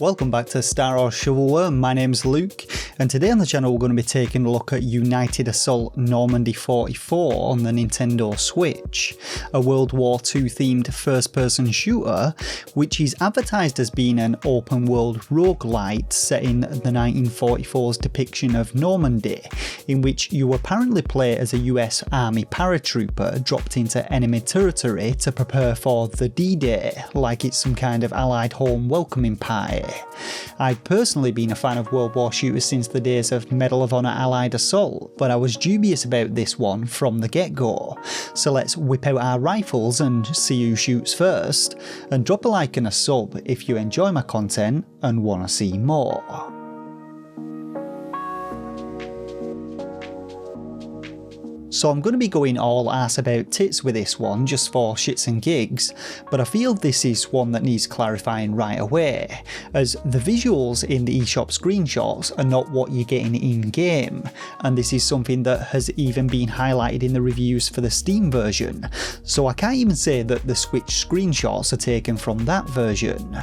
Welcome back to Star Wars Shovelware. My name's Luke, and today on the channel we're going to be taking a look at United Assault Normandy 44 on the Nintendo Switch, a World War II themed first-person shooter which is advertised as being an open-world rogue-lite set in the 1944's depiction of Normandy, in which you apparently play as a US Army paratrooper dropped into enemy territory to prepare for the D-Day, like it's some kind of Allied home welcoming party. I've personally been a fan of World War shooters since the days of Medal of Honor Allied Assault, but I was dubious about this one from the get-go. So let's whip out our rifles and see who shoots first, and drop a like and a sub if you enjoy my content and want to see more. So I'm going to be going all ass about tits with this one just for shits and gigs, but I feel this is one that needs clarifying right away, as the visuals in the eShop screenshots are not what you're getting in game, and this is something that has even been highlighted in the reviews for the Steam version, so I can't even say that the Switch screenshots are taken from that version.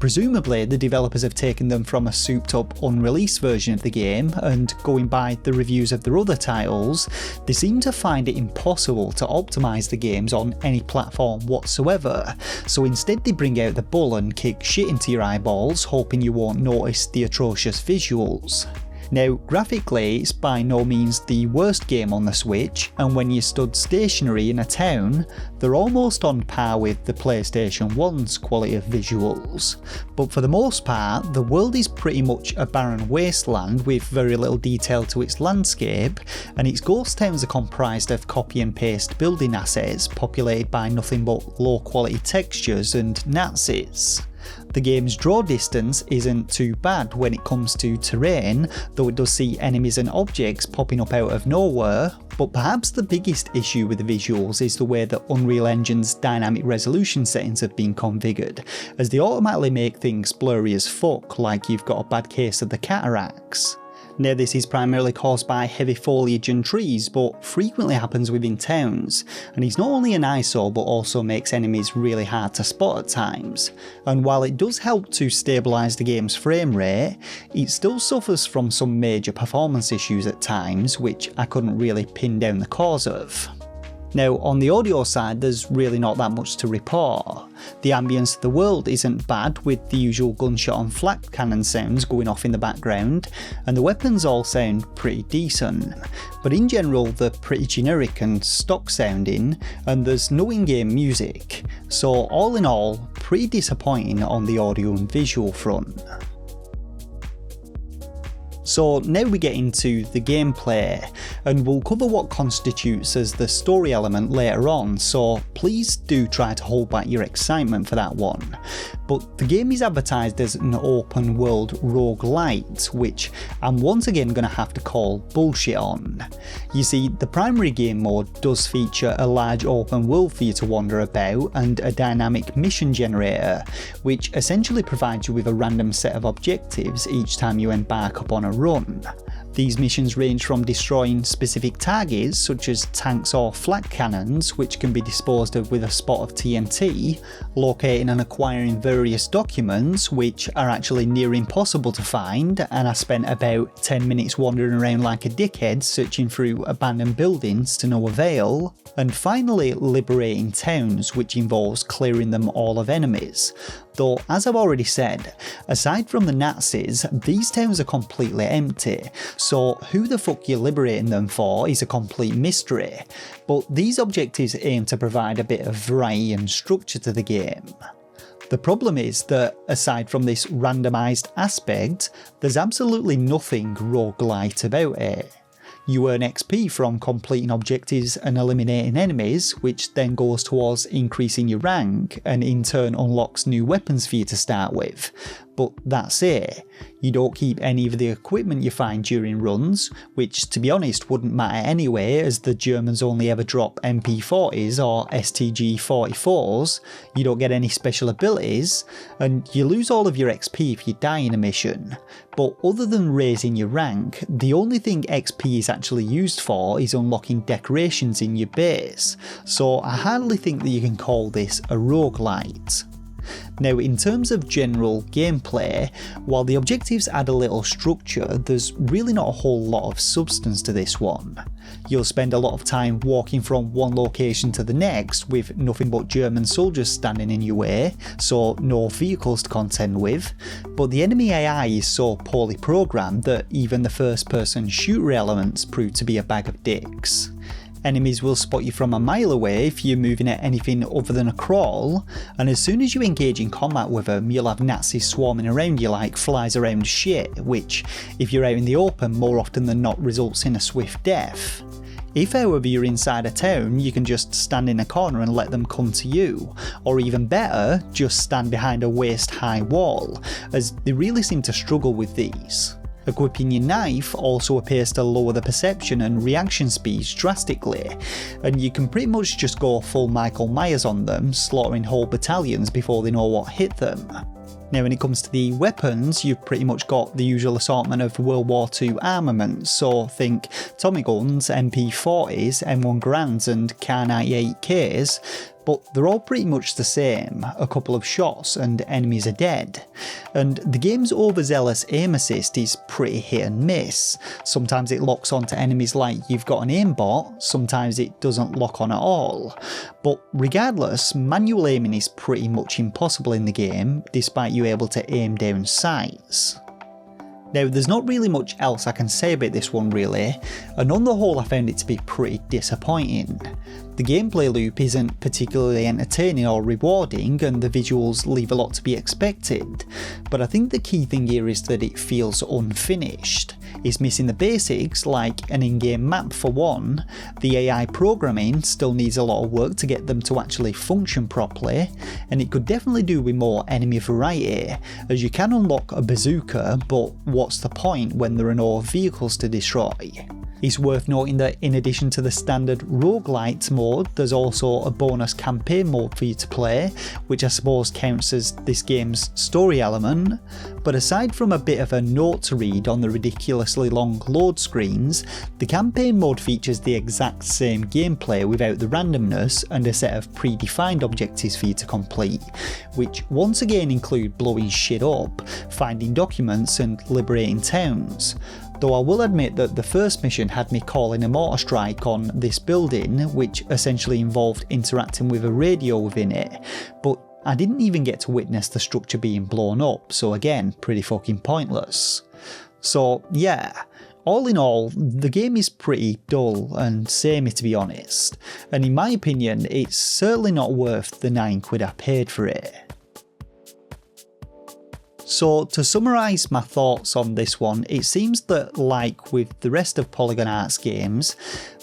Presumably the developers have taken them from a souped up unreleased version of the game, and going by the reviews of their other titles, they seem to find it impossible to optimise the games on any platform whatsoever, so instead they bring out the bull and kick shit into your eyeballs, hoping you won't notice the atrocious visuals. Now, graphically it's by no means the worst game on the Switch, and when you stood stationary in a town, they're almost on par with the PlayStation 1's quality of visuals. But for the most part, the world is pretty much a barren wasteland with very little detail to its landscape, and its ghost towns are comprised of copy and paste building assets populated by nothing but low quality textures and Nazis. The game's draw distance isn't too bad when it comes to terrain, though it does see enemies and objects popping up out of nowhere, but perhaps the biggest issue with the visuals is the way that Unreal Engine's dynamic resolution settings have been configured, as they automatically make things blurry as fuck, like you've got a bad case of the cataracts. Now this is primarily caused by heavy foliage and trees, but frequently happens within towns, and it's not only an eyesore but also makes enemies really hard to spot at times, and while it does help to stabilise the game's frame rate, it still suffers from some major performance issues at times, which I couldn't really pin down the cause of. Now on the audio side there's really not that much to report. The ambience of the world isn't bad, with the usual gunshot and flak cannon sounds going off in the background, and the weapons all sound pretty decent, but in general they're pretty generic and stock sounding, and there's no in-game music, so all in all pretty disappointing on the audio and visual front. So now we get into the gameplay, and we'll cover what constitutes as the story element later on, so please do try to hold back your excitement for that one. But the game is advertised as an open world rogue-lite, which I'm once again going to have to call bullshit on. You see, the primary game mode does feature a large open world for you to wander about and a dynamic mission generator, which essentially provides you with a random set of objectives each time you embark upon a run. These missions range from destroying specific targets such as tanks or flak cannons, which can be disposed of with a spot of TNT, locating and acquiring various documents which are actually near impossible to find, and I spent about 10 minutes wandering around like a dickhead searching through abandoned buildings to no avail, and finally liberating towns, which involves clearing them all of enemies. Though, as I've already said, aside from the Nazis, these towns are completely empty, so who the fuck you're liberating them for is a complete mystery, but these objectives aim to provide a bit of variety and structure to the game. The problem is that, aside from this randomised aspect, there's absolutely nothing roguelite about it. You earn XP from completing objectives and eliminating enemies, which then goes towards increasing your rank and in turn unlocks new weapons for you to start with. But that's it. You don't keep any of the equipment you find during runs, which to be honest wouldn't matter anyway, as the Germans only ever drop MP40s or STG-44s, you don't get any special abilities, and you lose all of your XP if you die in a mission. But other than raising your rank, the only thing XP is actually used for is unlocking decorations in your base, so I hardly think that you can call this a roguelite. Now, in terms of general gameplay, while the objectives add a little structure, there's really not a whole lot of substance to this one. You'll spend a lot of time walking from one location to the next with nothing but German soldiers standing in your way, so no vehicles to contend with, but the enemy AI is so poorly programmed that even the first person shooter elements prove to be a bag of dicks. Enemies will spot you from a mile away if you're moving at anything other than a crawl, and as soon as you engage in combat with them, you'll have Nazis swarming around you like flies around shit, which, if you're out in the open, more often than not results in a swift death. If however you're inside a town, you can just stand in a corner and let them come to you, or even better, just stand behind a waist-high wall, as they really seem to struggle with these. Equipping your knife also appears to lower the perception and reaction speeds drastically, and you can pretty much just go full Michael Myers on them, slaughtering whole battalions before they know what hit them. Now, when it comes to the weapons, you've pretty much got the usual assortment of World War II armaments, so think Tommy guns, MP40s, M1 Grands and Kar-98Ks, but they're all pretty much the same, a couple of shots and enemies are dead. And the game's overzealous aim assist is pretty hit and miss. Sometimes it locks onto enemies like you've got an aimbot, sometimes it doesn't lock on at all. But regardless, manual aiming is pretty much impossible in the game, despite you able to aim down sights. Now, there's not really much else I can say about this one really, and on the whole I found it to be pretty disappointing. The gameplay loop isn't particularly entertaining or rewarding, and the visuals leave a lot to be expected, but I think the key thing here is that it feels unfinished. It's missing the basics, like an in-game map for one, the AI programming still needs a lot of work to get them to actually function properly, and it could definitely do with more enemy variety, as you can unlock a bazooka, but what's the point when there are no vehicles to destroy? It's worth noting that in addition to the standard rogue-lite mode, there's also a bonus campaign mode for you to play, which I suppose counts as this game's story element, but aside from a bit of a note to read on the ridiculously long load screens, the campaign mode features the exact same gameplay without the randomness and a set of predefined objectives for you to complete, which once again include blowing shit up, finding documents and liberating towns. Though I will admit that the first mission had me calling a mortar strike on this building, which essentially involved interacting with a radio within it, but I didn't even get to witness the structure being blown up, so again, pretty fucking pointless. So yeah, all in all, the game is pretty dull and samey to be honest, and in my opinion, it's certainly not worth the £9 I paid for it. So to summarise my thoughts on this one, it seems that like with the rest of Polygon Arts games,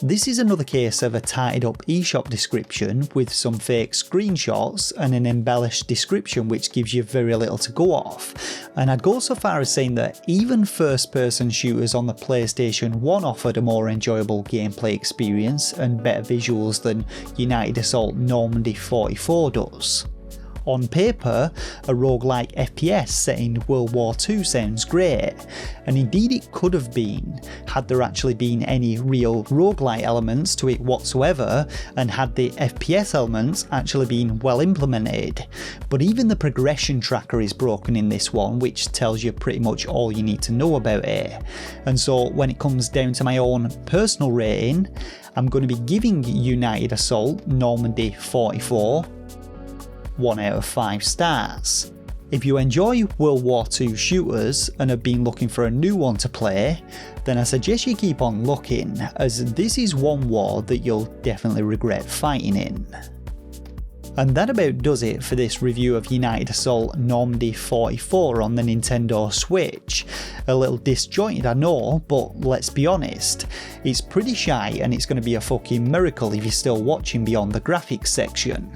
this is another case of a tidied up eShop description with some fake screenshots and an embellished description which gives you very little to go off. And I'd go so far as saying that even first person shooters on the PlayStation 1 offered a more enjoyable gameplay experience and better visuals than United Assault Normandy 44 does. On paper, a roguelike FPS set in World War II sounds great, and indeed it could have been, had there actually been any real roguelite elements to it whatsoever, and had the FPS elements actually been well implemented. But even the progression tracker is broken in this one, which tells you pretty much all you need to know about it. And so when it comes down to my own personal rating, I'm going to be giving United Assault Normandy 44 1 out of 5 stars. If you enjoy World War II shooters and have been looking for a new one to play, then I suggest you keep on looking, as this is one war that you'll definitely regret fighting in. And that about does it for this review of United Assault Normandy 44 on the Nintendo Switch. A little disjointed I know, but let's be honest, it's pretty shy and it's going to be a fucking miracle if you're still watching beyond the graphics section.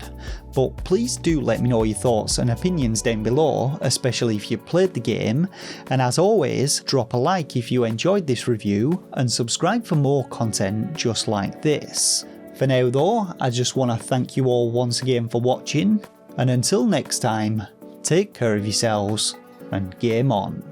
But please do let me know your thoughts and opinions down below, especially if you played the game, and as always, drop a like if you enjoyed this review and subscribe for more content just like this. For now though, I just want to thank you all once again for watching, and until next time, take care of yourselves and game on.